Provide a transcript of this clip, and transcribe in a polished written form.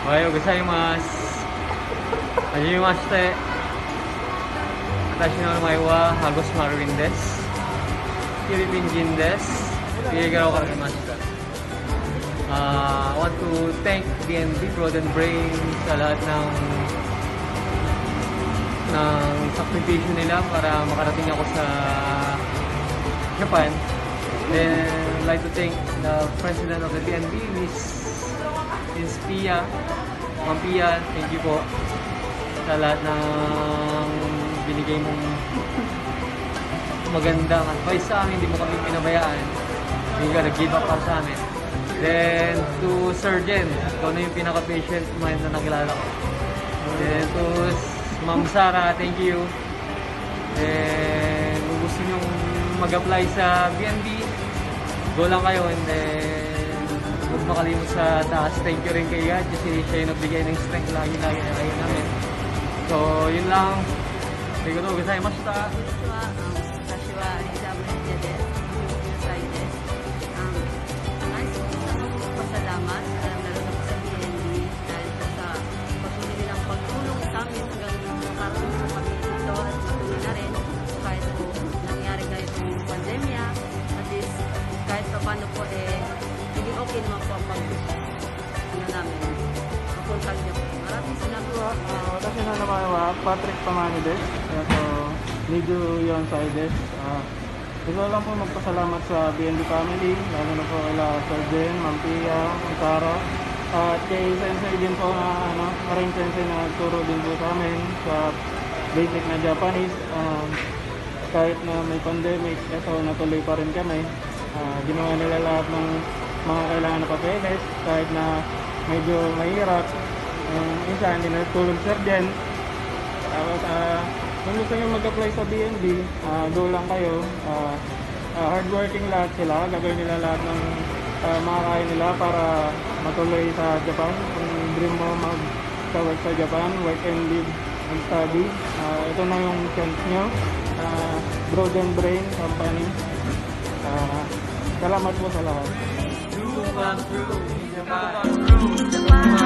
おはようございます。はじめまして。私の名前はAgos Marvin des. Philippine Jin des. Piligan ako kami master. I want to thank BNB Broad and Brain sa lahat ng sakripisyo nila para makarating ako sa Japan. Then I'd like to thank the President of the BNB, Miss Pia. Ma'am Pia, thank you po sa lahat ng binigay mong magandang advice sa amin. Hindi mo kami pinabayaan. Hindi ka nag-give up para sa amin. Then to Surgeon, ikaw na yung pinaka-patient mind na nakilala ko. Then to Ma'am Sara, thank you. Then kung gusto nyo mag-apply sa BNB, go lang kayo. And then huwag makalimot sa taas. Thank you rin kay God kasi siya yung nagbigay ng strength lagi na kayo namin. So yun lang. ありがとうございました。私はエリザベスです。19歳です。Nais ko sa magpasalamat, lalo na po sa BNB dahil po sa patuloy nilang pagtulong sa amin hanggang makarating po kami dito at patuloy na rin kahit po nangyari kahit yung pandemya. At least kahit pa paano po naging okay naman po ang namin. Mapunta niyo po. Maraming salamat po. 私の名前はパトリック・パマニです。24 歳です。gusto lang po magpasalamat sa BNB family, lalo na po kay Sir Jen, Ma'am Pia, Ma'am Sara, at kay Sensei din po na Maring Sensei na nagturo din po sa amin sa basic na Japanese. Kahit na may pandemic, ito natuloy pa rin kami. Ginawa nila lahat ng mga kailangan na papeles, kahit na medyo mahirap. Minsan hindi na tulog Sir Jen. Tapos kung gusto nyo mag-apply sa BNB, go lang kayo. Hardworking lahat sila, gagawin nila lahat ng makakaya nila para matuloy sa Japan. Kung dream mo mag-work sa Japan, work and live and study, ito na yung chance nyo. Broad and Brain Company. Salamat po sa lahat. Come through, Japan.